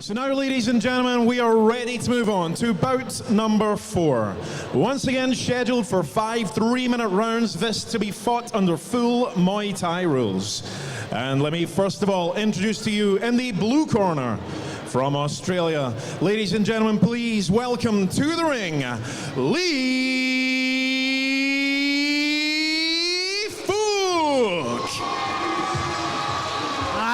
So now, ladies and gentlemen, we are ready to move on to bout number 4. Once again, scheduled for 5 3-minute rounds, this to be fought under full Muay Thai rules. And let me first of all introduce to you in the blue corner from Australia. Ladies and gentlemen, please welcome to the ring, Fook.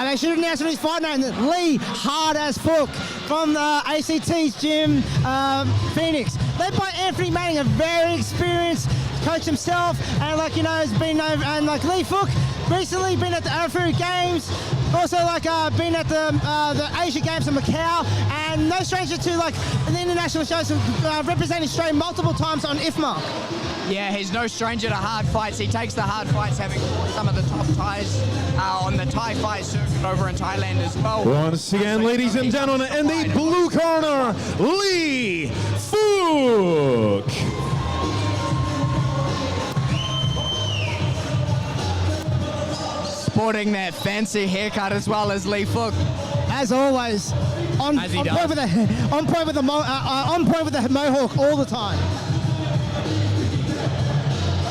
They should announce his fight name, Lee Hard as Fook, from the ACT's gym, Phoenix. Led by Anthony Manning, a very experienced coach himself, and has been over, and Lee Fook recently been at the Afro Games, also been at the Asia Games in Macau, and no stranger to the international shows, representing Australia multiple times on IFMA. Yeah, he's no stranger to hard fights. He takes the hard fights, having fought some of the top Thais on the Thai fight circuit over in Thailand as well. Once again, ladies and gentlemen, in the blue corner, Lee Fook. Sporting that fancy haircut as well as Lee Fook. As always, on point with the mohawk all the time.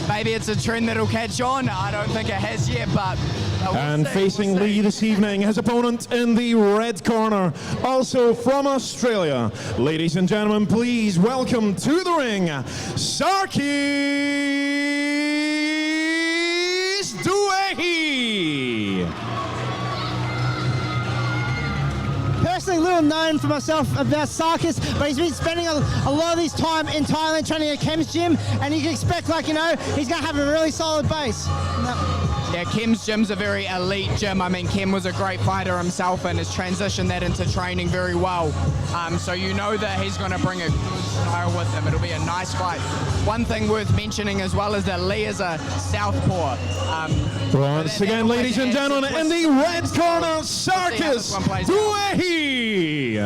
Maybe it's a trend that'll catch on. I don't think it has yet, but and facing Lee this evening, his opponent in the red corner, also from Australia. Ladies and gentlemen, please welcome to the ring, Sarkis Doueihi. Personally, little known for myself about Sarkis, but he's been spending a lot of his time in Thailand training at Kem's gym, and you can expect, he's going to have a really solid base. Yeah, Kem's gym's a very elite gym. I mean, Kem was a great fighter himself and has transitioned that into training very well. So you know that he's going to bring a good style with him. It'll be a nice fight. One thing worth mentioning as well is that Lee is a southpaw. Once again, ladies and gentlemen, in the red corner, Sarkis Doueihi.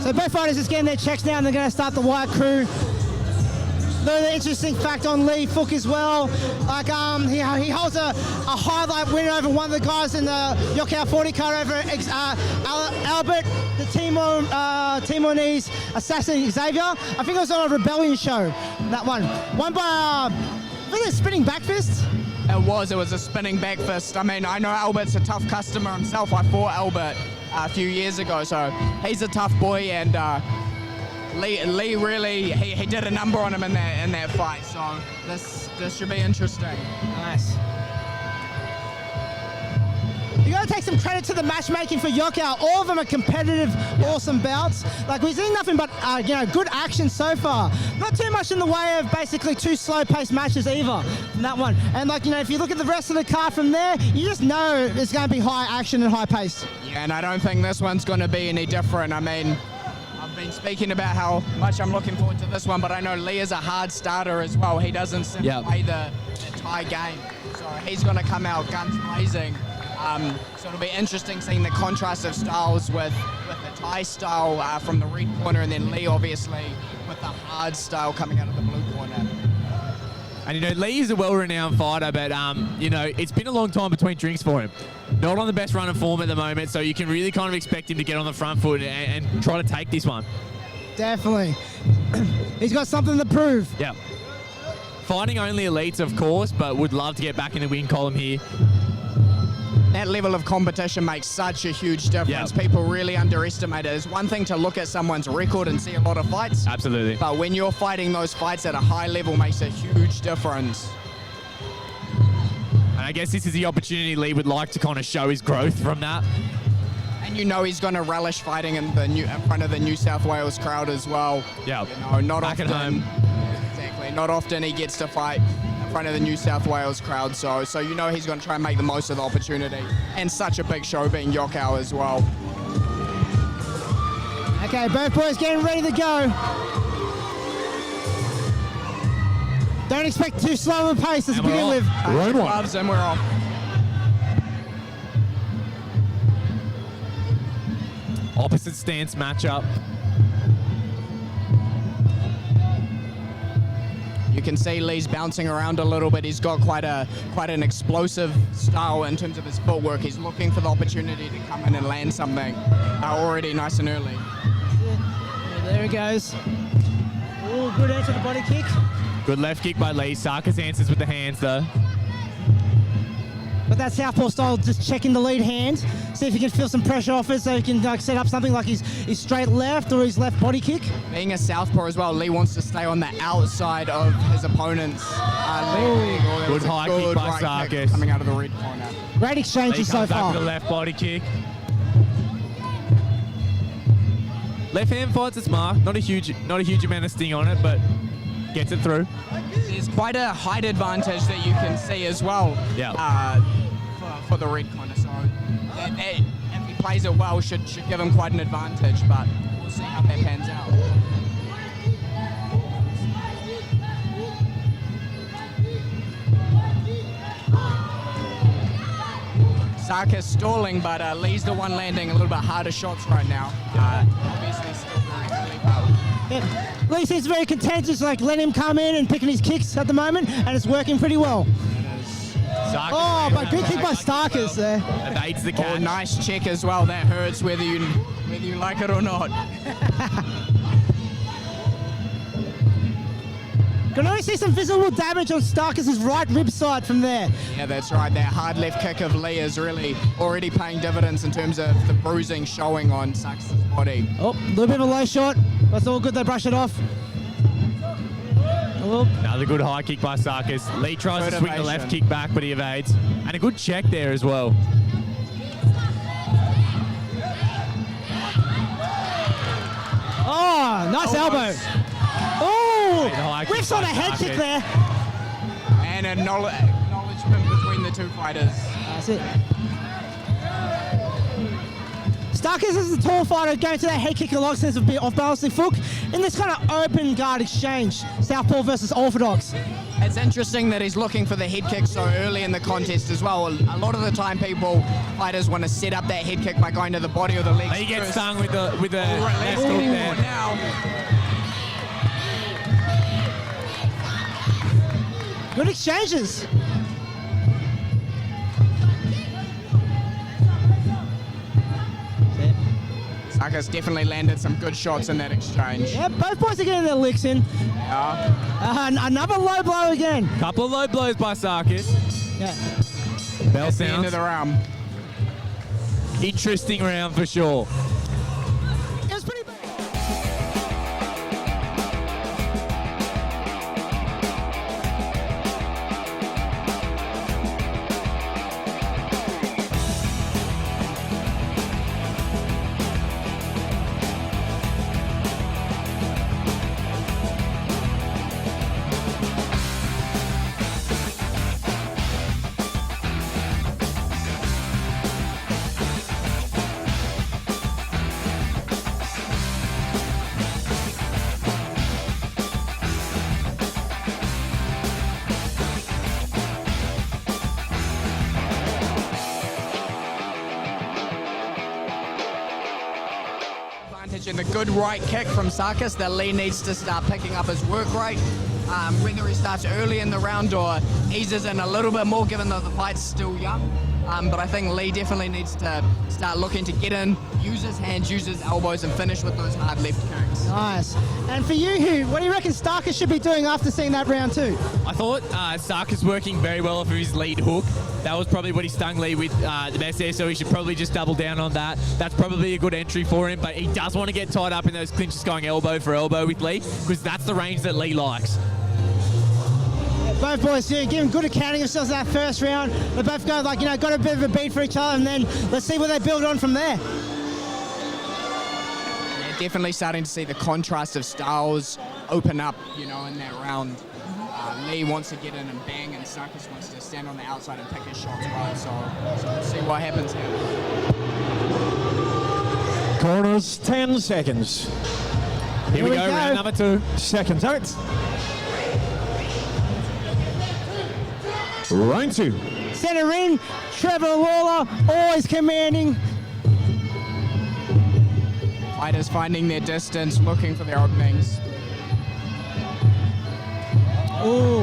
So both fighters is getting their checks now, and they're going to start the White Crew. The interesting fact on Lee Fook as well, he holds a highlight win over one of the guys in the YOKKAO 40 card over Albert, the Timorese assassin Xavier. I think it was on a Rebellion show, that one. Won by, was it a spinning back fist? It was a spinning back fist. I mean, I know Albert's a tough customer himself. I fought Albert a few years ago, so he's a tough boy, and Lee really he did a number on him in that fight. So this should be interesting. Nice. You got to take some credit to the matchmaking for YOKKAO. All of them are competitive, awesome bouts. We've seen nothing but good action so far. Not too much in the way of basically 2 slow-paced matches either from that one. And if you look at the rest of the card from there, you just know it's going to be high action and high paced. Yeah, and I don't think this one's going to be any different. I mean, I've been speaking about how much I'm looking forward to this one, but I know Lee is a hard starter as well. He doesn't play the Thai game, so he's going to come out guns blazing. So it'll be interesting seeing the contrast of styles with the Thai style from the red corner, and then Lee obviously with the hard style coming out of the blue corner. And Lee is a well-renowned fighter, but it's been a long time between drinks for him. Not on the best run of form at the moment, so you can really kind of expect him to get on the front foot and try to take this one. Definitely. He's got something to prove. Yeah. Fighting only elites, of course, but would love to get back in the win column here. That level of competition makes such a huge difference. Yep. People really underestimate it. It's one thing to look at someone's record and see a lot of fights. Absolutely. But when you're fighting those fights at a high level, makes a huge difference. And I guess this is the opportunity Lee would like to kind of show his growth from that. And he's going to relish fighting in front of the New South Wales crowd as well. Yeah. Not back often, at home. Exactly. Not often he gets to fight in front of the New South Wales crowd, so he's going to try and make the most of the opportunity, and such a big show being YOKKAO as well. Okay, both boys getting ready to go. Don't expect too slow of a pace to begin with. Gloves and we're off. Opposite stance matchup. You can see Lee's bouncing around a little bit. He's got quite an explosive style in terms of his footwork. He's looking for the opportunity to come in and land something already nice and early. Yeah, there he goes. Oh, good answer to the body kick. Good left kick by Lee. Sarkis answers with the hands though. But that southpaw style, just checking the lead hand, see if he can feel some pressure off it, so he can like set up something like his straight left or his left body kick. Being a southpaw as well, Lee wants to stay on the outside of his opponent's leg. Good high kick by right Sarkis. kick coming out of the red corner. Great Lee exchanges so comes back far. with the left body kick. Left hand finds its mark. Not a huge amount of sting on it, but gets it through. There's quite a height advantage that you can see as well. Yeah. For the red corner, so if he plays it well, should give him quite an advantage. But we'll see how that pans out. Sarkis stalling, but Lee's the one landing a little bit harder shots right now. Obviously still very early, but Yeah. Lee seems very content, just like letting him come in and picking his kicks at the moment, and it's working pretty well. Sarkis Oh, but good kick by Sarkis there. evades the oh, catch. nice check as well. That hurts whether you like it or not. Can only see some visible damage on Sarkis' right rib side from there. Yeah, that's right. That hard left kick of Lee is really already paying dividends in terms of the bruising showing on Sarkis' body. Oh, a little bit of a low shot. That's all good, they brush it off. Oh, Another good high kick by Sarkis. Lee tries to swing the Motivation. left kick back, but he evades. And a good check there as well. oh nice elbow. Oh, high kick whiffs on a by head kick Sarkis. there. And acknowledgement between the two fighters. That's it. Sarkis is a tall fighter going to that head kick a lot sense of off balancing Fook in this kind of open guard exchange, southpaw versus orthodox. It's interesting that he's looking for the head kick so early in the contest as well. A lot of the time fighters want to set up that head kick by going to the body or the legs. He gets first. stung with the Right, left let's hook get there. more now. Good exchanges. Sarkis definitely landed some good shots in that exchange. Yeah, both boys are getting their licks in. Another low blow again. Couple of low blows by Sarkis. Yeah. Bell That's the end sounds. of the round. Interesting round for sure. It was pretty bad. And the good right kick from Sarkis that Lee needs to start picking up his work rate. Whether he starts early in the round or eases in a little bit more given that the fight's still young. But I think Lee definitely needs to start looking to get in, use his hands, use his elbows and finish with those hard left kicks. Nice. And for you, Hugh, what do you reckon Sarkis should be doing after seeing that round two? I thought Sarkis working very well off of his lead hook. That was probably what he stung Lee with the best there, so he should probably just double down on that. That's probably a good entry for him, but he does want to get tied up in those clinches going elbow for elbow with Lee, because that's the range that Lee likes. Both boys giving good accounting of themselves in that first round. They both got a bit of a beat for each other, and then let's see where they build on from there. Yeah, definitely starting to see the contrast of styles open up, in that round. Lee wants to get in and bang, and Sarkis wants to stand on the outside and pick his shots right. So we'll see what happens here. Corners, 10 seconds. Here we go, round number 2. Seconds out. Round 2. Center ring, Trevor Lawler, always commanding. Fighters finding their distance, looking for their openings. Ooh.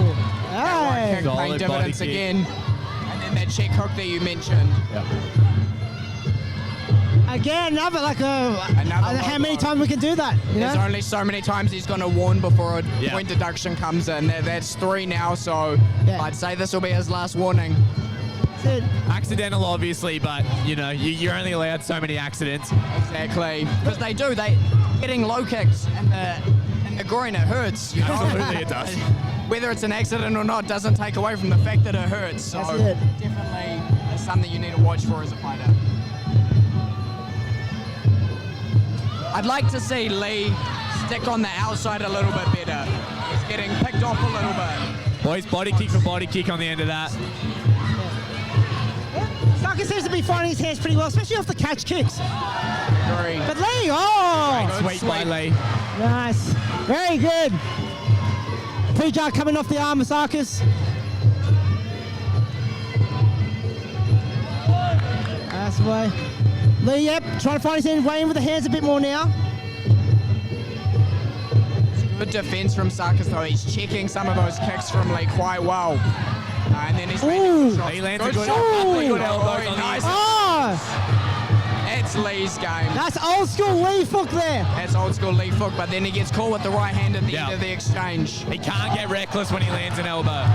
Right Hey. kick Solid paying body dividends kick. again. And then that check hook that you mentioned. Again, another like Another how low many blow. times we can do that? You There's know? only so many times he's going to warn before a Yeah. point deduction comes in. That's 3 now, so Yeah. I'd say this will be his last warning. That's it. Accidental, obviously, but you know you're only allowed so many accidents. Exactly. Because they getting low kicks in the groin, it hurts. You know? Absolutely, it does. Whether it's an accident or not doesn't take away from the fact that it hurts. So That's it. definitely is something you need to watch for as a fighter. I'd like to see Lee stick on the outside a little bit better. He's getting picked off a little bit. Boys, body kick for body kick on the end of that. Sarkis seems to be finding his hands pretty well, especially off the catch kicks. Very But Lee, oh! Sweet by Lee. Nice. Very good. Pre-jar coming off the arm of Sarkis. That's the way. Lee, yep, trying to find his hand, weighing with the hands a bit more now. good defense from Sarkis, though. He's checking some of those kicks from Lee quite well. And then he's landing shots. He lands a Good good, shot. good elbow Very on nice. the Oh! That's Lee's game. That's old school Lee Fook there. That's old school Lee Fook, but then he gets caught with the right hand at the Yeah. end of the exchange. He can't get reckless when he lands an elbow.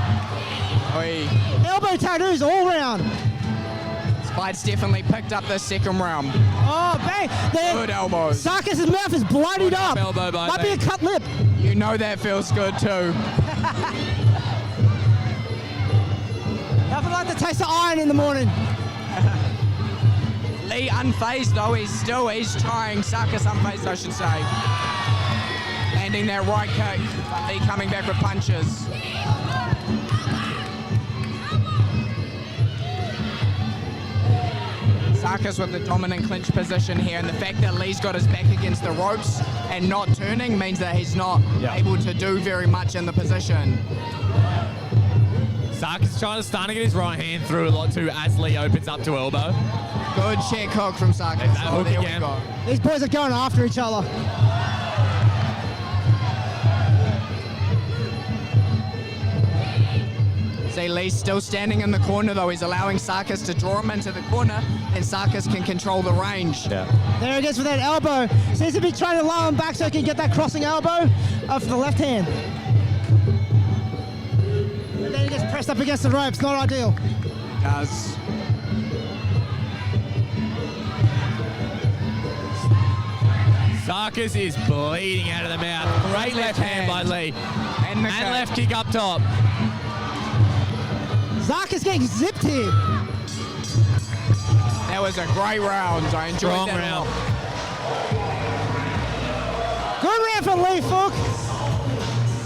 Oi. Elbow tattoos all round. This fight's definitely picked up the second round. Oh, bang. Good elbows. Sarkis' mouth is bloodied Good up. elbow by Might be Lee. a cut lip. You know that feels good too. Nothing like the taste of iron in the morning. Lee unfazed though, he's trying. Sarkis unfazed, I should say. Landing that right kick, but Lee coming back with punches. Sarkis with the dominant clinch position here, and the fact that Lee's got his back against the ropes and not turning means that he's not able to do very much in the position. Sarkis trying to get his right hand through a lot too as Lee opens up to elbow. Good check hook from Sarkis. There's that hook there again. we go. These boys are going after each other. See, Lee's still standing in the corner though. He's allowing Sarkis to draw him into the corner, and Sarkis can control the range. There he goes with that elbow. Seems to be trying to lower him back so he can get that crossing elbow for the left hand. And then he gets pressed up against the ropes. Not ideal. Does. Sarkis is bleeding out of the mouth. Great left hand by Lee. And the kick. left kick up top. Sarkis getting zipped here. That was a great round. I enjoyed Strong that a round. lot. Good round for Lee Fook.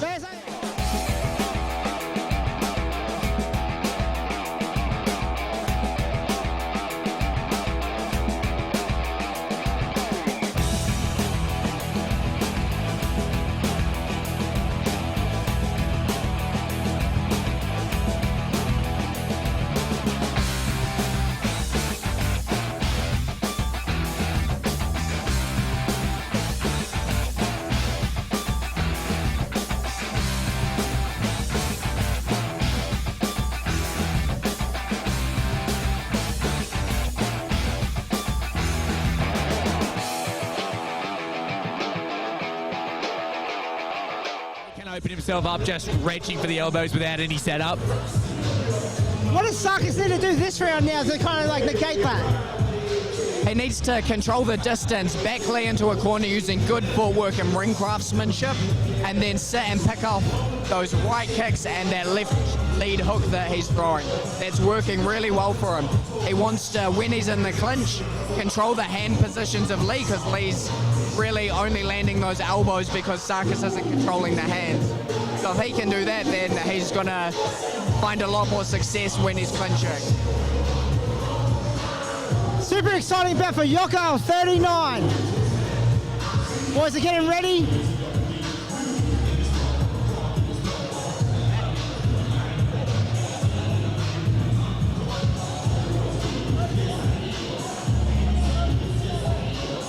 There's Can open himself up just reaching for the elbows without any setup. What does Sarkis need to do this round now to kind of like negate that? He needs to control the distance, back Lee into a corner using good footwork and ring craftsmanship, and then sit and pick off those right kicks and that left lead hook that he's throwing. That's working really well for him. He wants to, when he's in the clinch, control the hand positions of Lee, because Lee's really only landing those elbows because Sarkis isn't controlling the hands. So if he can do that, then he's going to find a lot more success when he's clinching. Super exciting bet for YOKKAO 39. Boys are getting ready.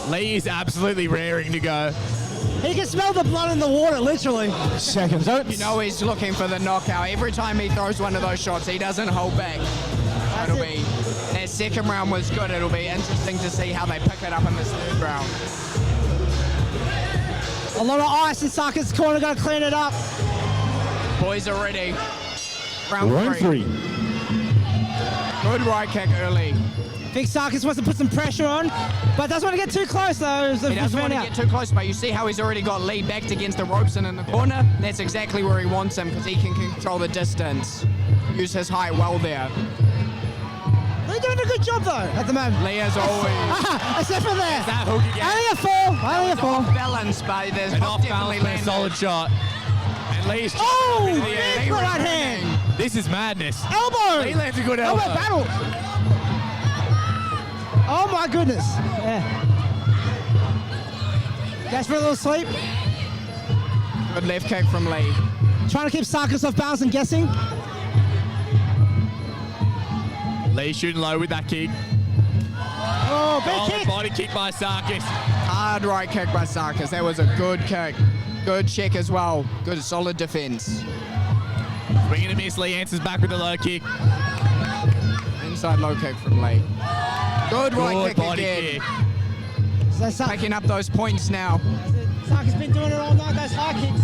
Lee is absolutely raring to go. He can smell the blood in the water, literally. Seconds out. You know he's looking for the knockout. Every time he throws one of those shots, he doesn't hold back. That second round was good. It'll be interesting to see how they pick it up in this third round. A lot of ice in Sarkis' corner, got to clean it up. Boys are ready. Round three. Good right kick early. I think Sarkis wants to put some pressure on, but doesn't want to get too close though. He doesn't want to get too close, but you see how he's already got Lee backed against the ropes and in the corner? That's exactly where he wants him because he can control the distance. Use his height well there. They're doing a good job though at the moment. Lee as always. Except for there. That hook again. Only a fall. Only a fall. Off balance, but there's An off definitely balance, a solid shot. And Lee's Oh, Lee big right hand. This is madness. Elbow. Lee lands a good elbow. Elbow battle. Oh my goodness. Yeah. Goes for a little sleep. Good left kick from Lee. Trying to keep Sarkis off balance and guessing. Lee shooting low with that kick. Oh, big kick. Body kick by Sarkis. Hard right kick by Sarkis. That was a good kick. Good check as well. Good solid defense. Swing and a miss. Lee answers back with a low kick. Inside low kick from Lee. Good right kick body again. So Picking up those points now. Sarkis been doing it all night, those high kicks.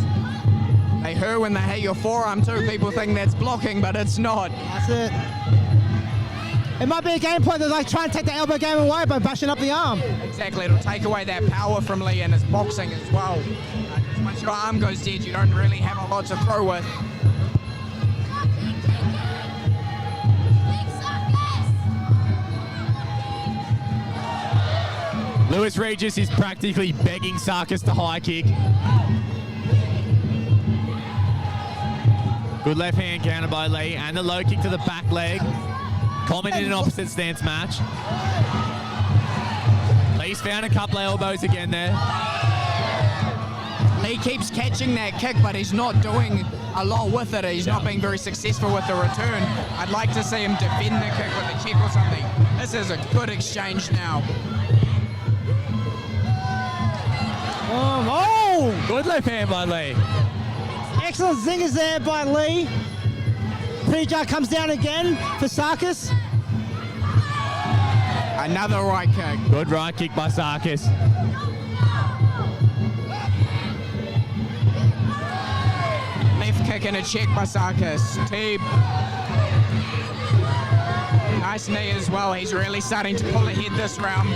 They hurt when they hit your forearm too. People think that's blocking, but it's not. That's it. It might be a game point that like try and take the elbow game away by bashing up the arm. Exactly, it'll take away that power from Lee and his boxing as well. Once your arm goes dead, you don't really have a lot to throw with. Lewis Regis is practically begging Sarkis to high kick. Good left hand counter by Lee and the low kick to the back leg. Common in an opposite stance match. Lee's found a couple of elbows again there. Lee keeps catching that kick, but he's not doing a lot with it. He's not being very successful with the return. I'd like to see him defend the kick with a check or something. This is a good exchange now. Oh! Good left hand by Lee. Excellent zingers there by Lee. Pre-jar comes down again for Sarkis. Another right kick. Good right kick by Sarkis. Left kick and a check by Sarkis. Teeb. Nice knee as well. He's really starting to pull ahead this round.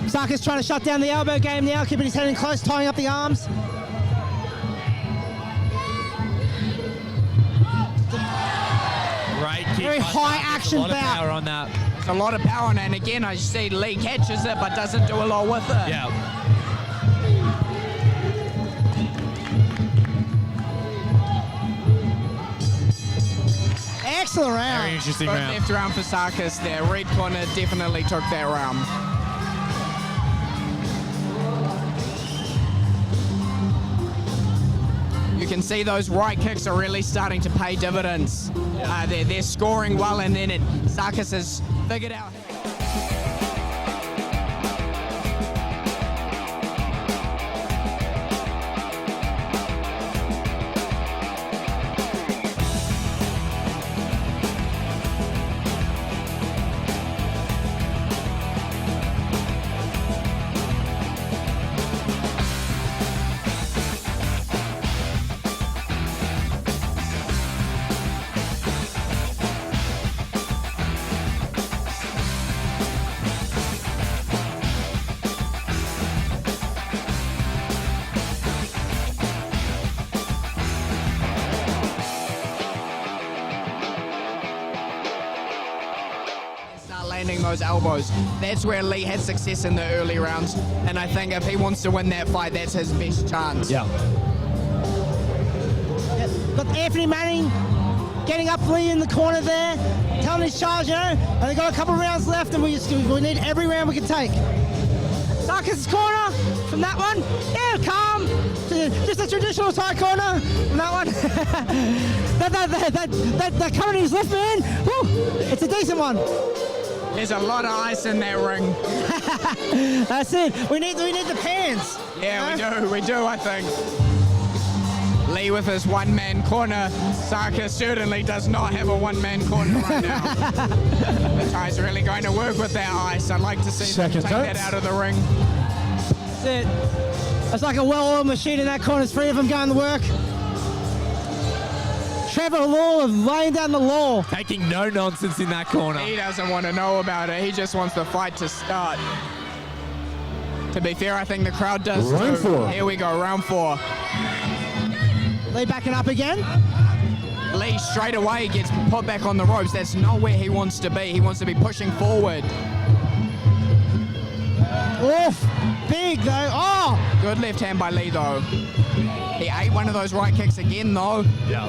Sarkis trying to shut down the elbow game now, keeping his head in close, tying up the arms. Great kick. Very by high Sarkis. action A lot of bout. power on that. There's a lot of power on it, and again, I see Lee catches it, but doesn't do a lot with it. Yeah. Excellent round. Very interesting Good round. left round for Sarkis there. Red corner definitely took that round. You can see those right kicks are really starting to pay dividends. They're scoring well, and then Sarkis has figured out. Landing those elbows. That's where Lee had success in the early rounds, and I think if he wants to win that fight, that's his best chance. Yeah. Got Anthony Manning getting up Lee in the corner there, telling his charge, you know, and they got a couple of rounds left, and we need every round we can take. Sarkis' corner from that one. Yeah, calm. Just a traditional Thai corner from that one. that current in his left man. Woo, it's a decent one. There's a lot of ice in that ring. That's it. We need the pants. Yeah, we do, I think. Lee with his one-man corner. Sarkis certainly does not have a one-man corner right now. The Thai's really going to work with that ice. I'd like to see them take that out of the ring. That's it. It's like a well-oiled machine in that corner. Three of them going to work. Trevor Law laying down the law. Taking no nonsense in that corner. He doesn't want to know about it. He just wants the fight to start. To be fair, I think the crowd does Round too. 4. Here we go, round 4. Lee backing up again. Lee straight away gets put back on the ropes. That's not where he wants to be. He wants to be pushing forward. Oof. Big though. Oh! Good left hand by Lee though. He ate one of those right kicks again though. Yeah.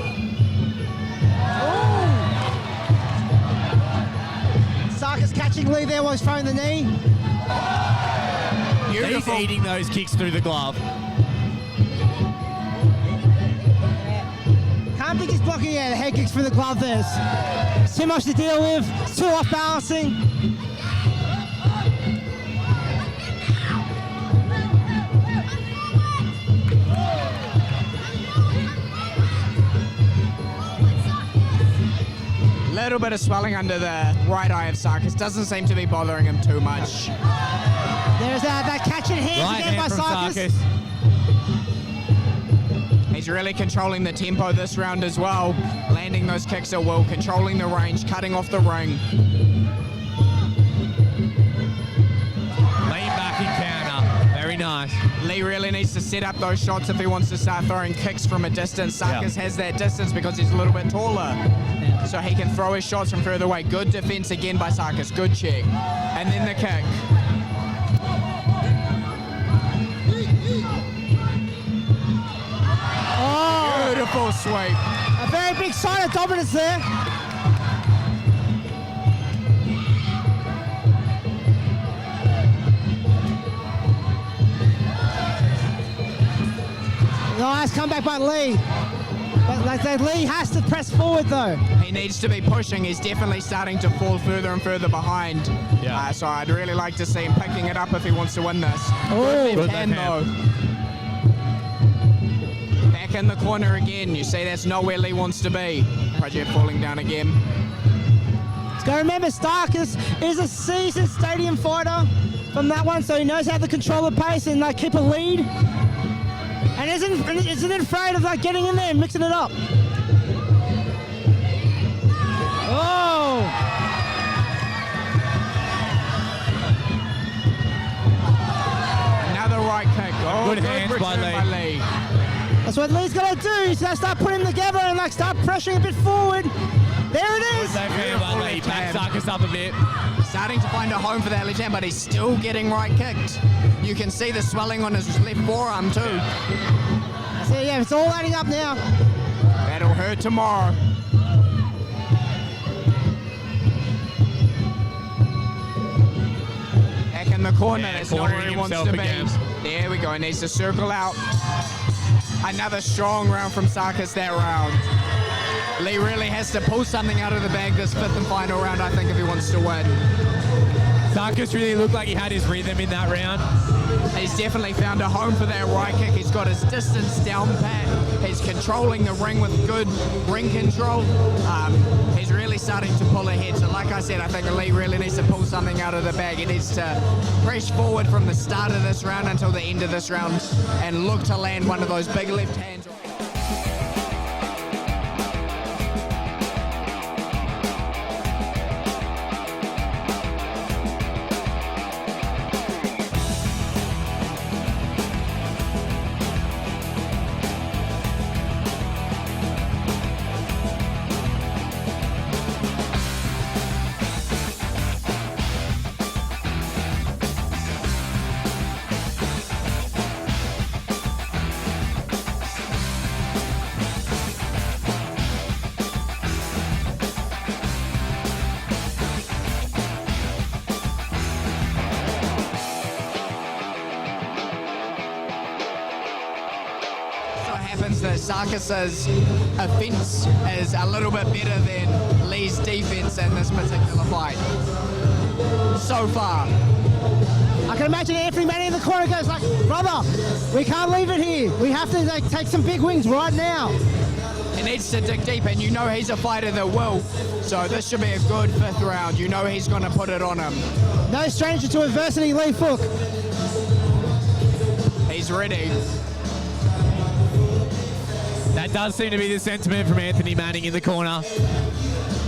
Sarkis catching Lee there while he's throwing the knee. Beautiful. He's eating those kicks through the glove. Can't be just blocking the head kicks through the glove there. It's too much to deal with. It's too off balancing. Little bit of swelling under the right eye of Sarkis. Doesn't seem to be bothering him too much. There's that catching hands Right again by hand from Sarkis. He's really controlling the tempo this round as well. Landing those kicks at will, controlling the range, cutting off the ring. Lean back in counter. Very nice. Lee really needs to set up those shots if he wants to start throwing kicks from a distance. Sarkis has that distance because he's a little bit taller. So he can throw his shots from further away. Good defense again by Sarkis. Good check. And then the kick. Oh, Beautiful sweep. a very big sign of dominance there. Nice comeback by Lee. But like I said, Lee has to press forward though. He needs to be pushing. He's definitely starting to fall further and further behind. Yeah. So I'd really like to see him picking it up if he wants to win this. Oh, Good good left hand left though. Back in the corner again. You see that's not where Lee wants to be. Project falling down again. Just gotta remember, Sarkis is a seasoned stadium fighter from that one, so he knows how to control the pace and keep a lead. And isn't afraid of getting in there and mixing it up. Oh! Another right kick. Oh, Good hands by return Lee. That's what Lee's got to do. He's got to start putting them together and start pressuring a bit forward. There it is. Left hand by Lee. Back Sarkis up a bit. Starting to find a home for that left hand, but he's still getting right kicked. You can see the swelling on his left forearm too. So yeah, it's all adding up now. That'll hurt tomorrow. Back in the corner, Yeah, that's not where he cornering wants to himself be. again. There we go, he needs to circle out. Another strong round from Sarkis that round. Lee really has to pull something out of the bag this fifth and final round, I think, if he wants to win. Sarkis really looked like he had his rhythm in that round. He's definitely found a home for that right kick. He's got his distance down pat. He's controlling the ring with good ring control. He's really starting to pull ahead. So like I said, I think Lee really needs to pull something out of the bag. He needs to press forward from the start of this round until the end of this round and look to land one of those big left hands. Happens that Sarkis's offense is a little bit better than Lee's defense in this particular fight. so far. I can imagine Anthony Manning in the corner goes like, brother, we can't leave it here. We have to like, take some big wings right now. He needs to dig deep, and you know he's a fighter that will. So this should be a good 5th round. You know he's going to put it on him. No stranger to adversity, Lee Fook. He's ready. That does seem to be the sentiment from Anthony Manning in the corner.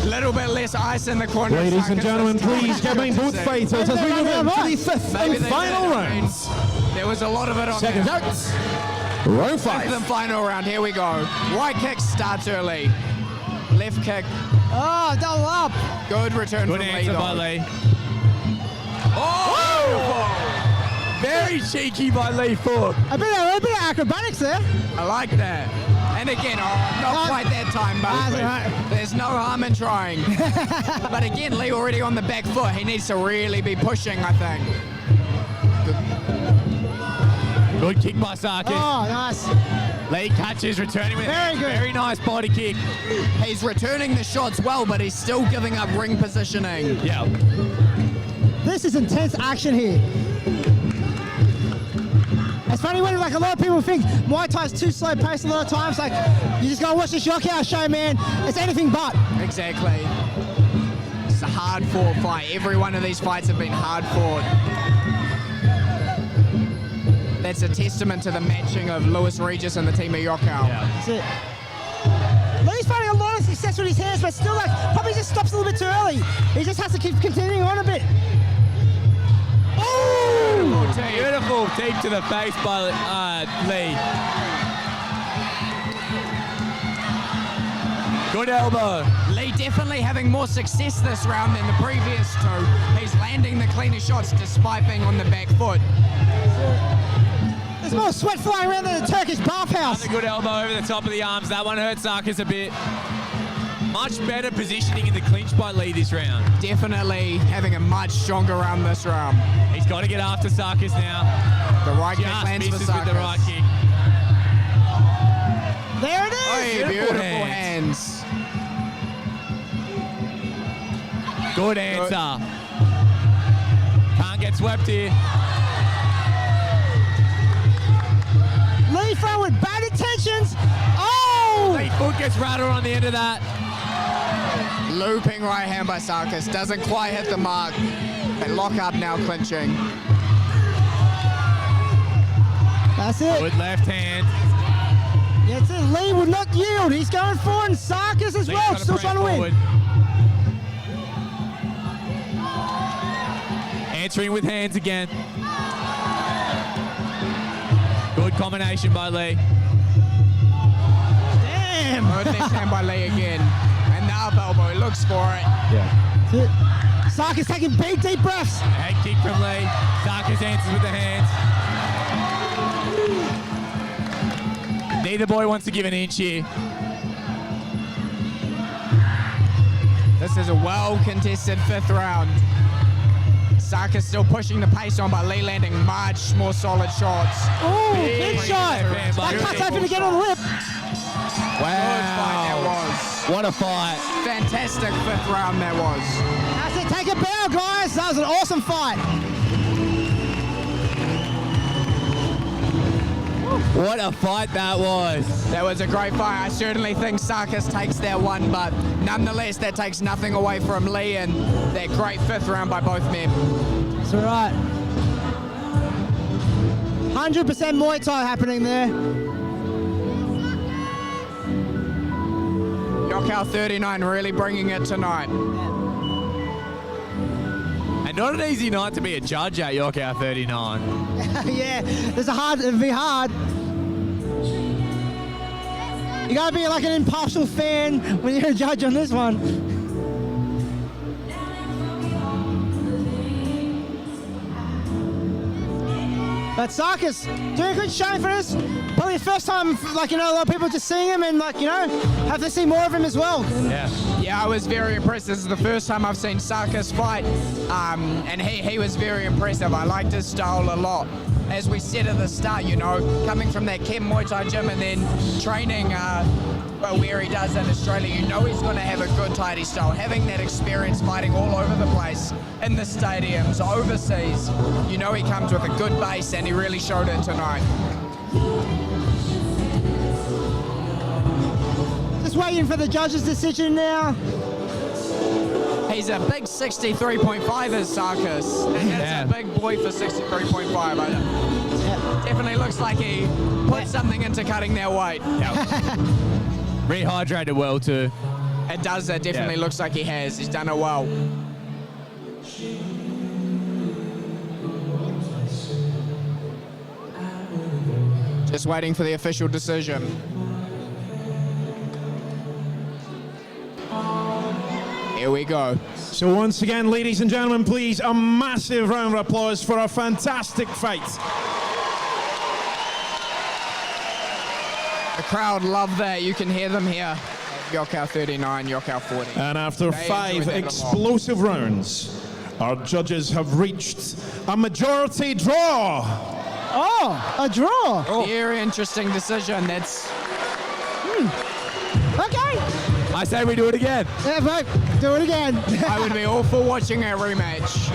Little bit less ice in the corner. Ladies and Sarkis gentlemen, this time. please get behind both fighters as we move into the 5th Maybe and they final did. I mean, rounds. There was a lot of it on Seconds there. out. Round 5. The final round, here we go. Right kick starts early. Left kick, Oh, double up. good return Good from Lee. answer by though. Lee. Oh! Very cheeky by Lee Fook. A bit of acrobatics there. I like that. And again, not quite that time, That's but all right. there's no harm in trying. But again, Lee already on the back foot. He needs to really be pushing, I think. Good kick by Sarkis. Oh, nice. Lee catches, returning with Very good. very nice body kick. He's returning the shots well, but he's still giving up ring positioning. Yeah. This is intense action here. It's funny when like a lot of people think Muay Thai's too slow paced a lot of times. Like you just gotta watch this YOKKAO show, man. It's anything but. Exactly. It's a hard fought fight. Every one of these fights have been hard fought. That's a testament to the matching of Lewis Regis and the team of YOKKAO. That's it. Lee's finding a lot of success with his hands, but still like probably just stops a little bit too early. He just has to keep continuing on a bit. Oh! Beautiful deep to the face by Lee. Good elbow. Lee definitely having more success this round than the previous two. He's landing the cleaner shots despite being on the back foot. There's more sweat flying around than a Turkish bathhouse. Another good elbow over the top of the arms. That one hurt Sarkis a bit. Much better positioning in the clinch by Lee this round. Definitely having a much stronger round this round. He's got to get after Sarkis now. The right kick Just lands for misses Sarkis. with the right kick. There it is. Oh, beautiful hands. hands. Good answer. Can't get swept here. Lee front with bad intentions. Oh! Lee Fook gets rattled on the end of that. Looping right hand by Sarkis. Doesn't quite hit the mark. They lock up now, clinching. That's it. Good left hand. Yeah, that's it. Lee would not yield. He's going forward, and Sarkis as well, Lee's still trying trying to press win. forward. Answering with hands again. Good combination by Lee. Damn. Good left hand by Lee again. And the up elbow, he looks for it. That's it. Sarkis taking big, deep breaths. Head kick from Lee. Sarkis answers with the hands. Neither boy wants to give an inch here. This is a well-contested 5th round. Sarkis still pushing the pace on, but Lee landing much more solid shots. Oh, big shot. fan by That cuts Lee. open to get on the lip. Good fight that was. What a fight. Fantastic 5th round that was. That's it. Take a bow, guys. That was an awesome fight. What a fight that was. That was a great fight. I certainly think Sarkis takes that one, but nonetheless, that takes nothing away from Lee and that great 5th round by both men. That's all right. 100% Muay Thai happening there. YOKKAO 39 really bringing it tonight. And not an easy night to be a judge at YOKKAO 39. Yeah, it'd be hard. You gotta be like an impartial fan when you're a judge on this one. But Sarkis doing a good showing for us. Probably the first time, like, you know, a lot of people just seeing him and, like, you know, have to see more of him as well. Yeah. Yeah, I was very impressed. This is the first time I've seen Sarkis fight, and he was very impressive. I liked his style a lot. As we said at the start, you know, coming from that Chem Muay Thai gym and then training but where he does in Australia, you know he's going to have a good tidy style. Having that experience fighting all over the place, in the stadiums, overseas, you know he comes with a good base, and he really showed it tonight. Just waiting for the judge's decision now. He's a big 63.5 is Sarkis. That's a big boy for 63.5. Definitely looks like he put something into cutting that weight. Rehydrated well too. It does. It definitely looks like he has. He's done it well. Just waiting for the official decision. Here we go. So once again, ladies and gentlemen, please, a massive round of applause for a fantastic fight. The crowd love that. You can hear them here. YOKKAO 39, YOKKAO 40. And after 5 explosive rounds, our judges have reached a majority draw. Oh, a draw. Very interesting decision. That's... Okay. I say we do it again. Yeah, vote. Do it again. I would be all for watching a rematch.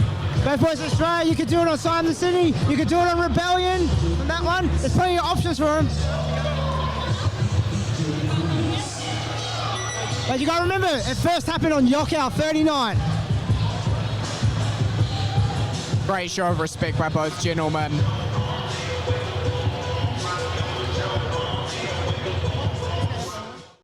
Both Boys Australia, you could do it on Simon the City, you could do it on Rebellion, on that one. There's plenty of options for him. But you gotta remember, it first happened on YOKKAO 39. Great show of respect by both gentlemen.